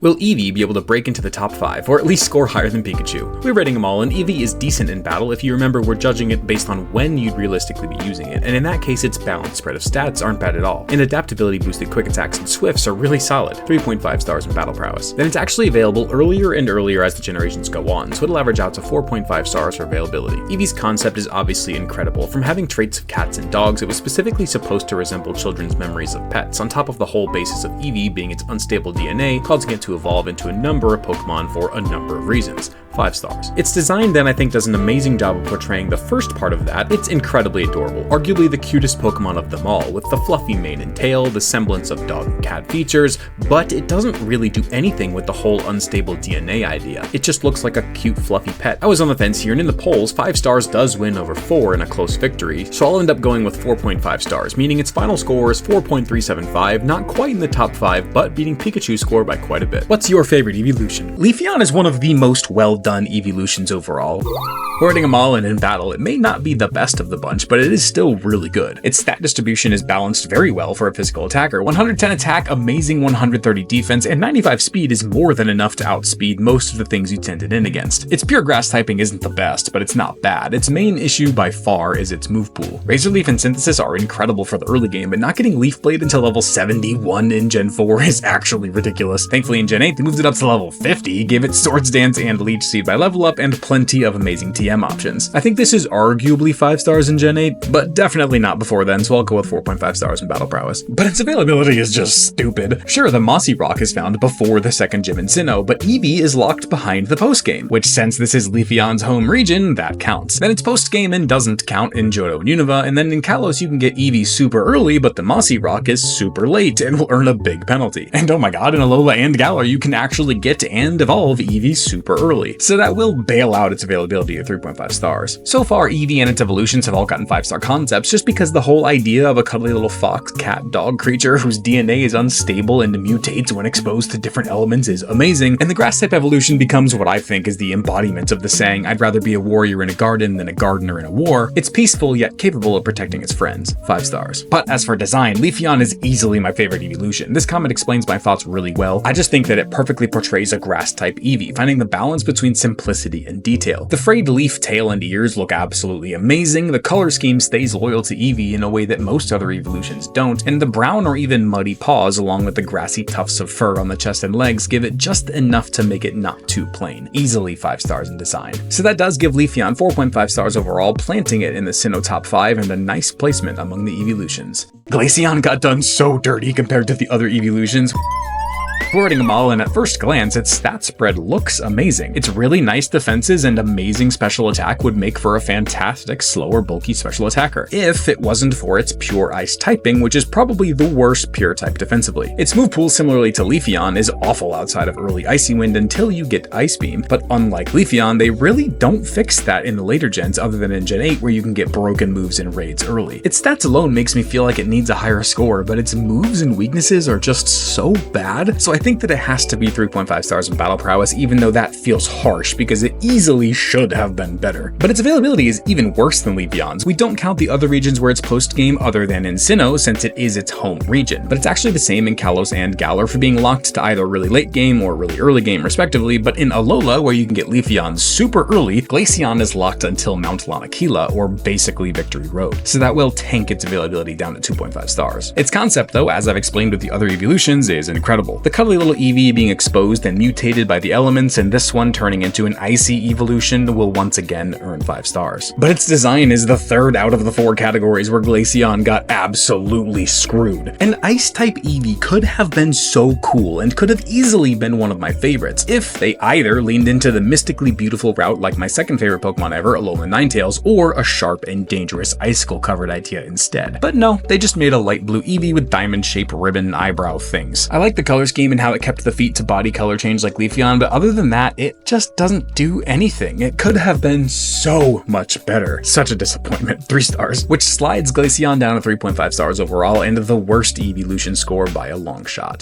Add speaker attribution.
Speaker 1: Will Eevee be able to break into the top 5, or at least score higher than Pikachu? We're rating them all, and Eevee is decent in battle if you remember we're judging it based on when you'd realistically be using it, and in that case its balanced spread of stats aren't bad at all, and adaptability boosted quick attacks and swifts are really solid, 3.5 stars in battle prowess. Then it's actually available earlier and earlier as the generations go on, so it'll average out to 4.5 stars for availability. Eevee's concept is obviously incredible. From having traits of cats and dogs, it was specifically supposed to resemble children's memories of pets, on top of the whole basis of Eevee being its unstable DNA, causing it to evolve into a number of Pokemon for a number of reasons. 5 stars. Its design then I think does an amazing job of portraying the first part of that. It's incredibly adorable, arguably the cutest Pokemon of them all, with the fluffy mane and tail, the semblance of dog and cat features, but it doesn't really do anything with the whole unstable DNA idea. It just looks like a cute fluffy pet. I was on the fence here, and in the polls, 5 stars does win over 4 in a close victory, so I'll end up going with 4.5 stars, meaning its final score is 4.375, not quite in the top 5, but beating Pikachu's score by quite a bit. What's your favorite evolution? LEAFEON is one of the most well-done evolutions overall. Rating them all, and in battle, it may not be the best of the bunch, but it is still really good. Its stat distribution is balanced very well for a physical attacker. 110 attack, amazing 130 defense, and 95 speed is more than enough to outspeed most of the things you tend it in against. Its pure grass typing isn't the best, but it's not bad. Its main issue by far is its move pool. Razor Leaf and Synthesis are incredible for the early game, but not getting Leaf Blade until level 71 in Gen 4 is actually ridiculous. Thankfully in Gen 8 they moved it up to level 50, gave it Swords Dance and Leech Seed by level up, and plenty of amazing TM options. I think this is arguably 5 stars in Gen 8, but definitely not before then, so I'll go with 4.5 stars in battle prowess. But its availability is just stupid. Sure, the Mossy Rock is found before the second gym in Sinnoh, but Eevee is locked behind the post-game, which since this is LEAFEON's home region, that counts. Then it's post-game and doesn't count in Johto and Unova, and then in Kalos you can get Eevee super early, but the Mossy Rock is super late and will earn a big penalty. And oh my god, in Alola and Galar you can actually get and evolve Eevee super early, so that will bail out its availability at 3.5 stars. So far, Eevee and its evolutions have all gotten 5-star concepts just because the whole idea of a cuddly little fox, cat, dog creature whose DNA is unstable and mutates when exposed to different elements is amazing, and the grass type evolution becomes what I think is the embodiment of the saying, I'd rather be a warrior in a garden than a gardener in a war. It's peaceful yet capable of protecting its friends. 5 stars. But as for design, LEAFEON is easily my favorite evolution. This comment explains my thoughts really well. I just think that it perfectly portrays a grass type Eevee, finding the balance between simplicity and detail. The frayed leaf tail and ears look absolutely amazing, the color scheme stays loyal to Eevee in a way that most other evolutions don't, and the brown or even muddy paws along with the grassy tufts of fur on the chest and legs give it just enough to make it not too plain. Easily 5 stars in design. So that does give LEAFEON 4.5 stars overall, planting it in the Sinnoh top 5 and a nice placement among the evolutions. Glaceon got done so dirty compared to the other evolutions. Rating them all, and at first glance, its stat spread looks amazing. Its really nice defenses and amazing special attack would make for a fantastic, slower, bulky special attacker, if it wasn't for its pure ice typing, which is probably the worst pure type defensively. Its move pool, similarly to LEAFEON, is awful outside of early Icy Wind until you get Ice Beam, but unlike LEAFEON, they really don't fix that in the later gens other than in Gen 8 where you can get broken moves and raids early. Its stats alone makes me feel like it needs a higher score, but its moves and weaknesses are just so bad, so I think that it has to be 3.5 stars in battle prowess, even though that feels harsh because it easily should have been better. But its availability is even worse than LEAFEON's. We don't count the other regions where it's post-game other than in Sinnoh since it is its home region, but it's actually the same in Kalos and Galar for being locked to either really late game or really early game respectively, but in Alola, where you can get LEAFEON super early, Glaceon is locked until Mount Lanakila, or basically Victory Road, so that will tank its availability down to 2.5 stars. Its concept though, as I've explained with the other evolutions, is incredible. The cuddly little Eevee being exposed and mutated by the elements, and this one turning into an icy evolution will once again earn 5 stars. But its design is the third out of the 4 categories where Glaceon got absolutely screwed. An ice-type Eevee could have been so cool and could have easily been one of my favorites if they either leaned into the mystically beautiful route like my second favorite Pokemon ever, Alolan Ninetales, or a sharp and dangerous icicle-covered idea instead. But no, they just made a light blue Eevee with diamond-shaped ribbon eyebrow things. I like the color scheme and how it kept the feet to body color change like LEAFEON, but other than that, it just doesn't do anything. It could have been so much better. Such a disappointment. 3 stars, which slides Glaceon down to 3.5 stars overall and the worst evolution score by a long shot.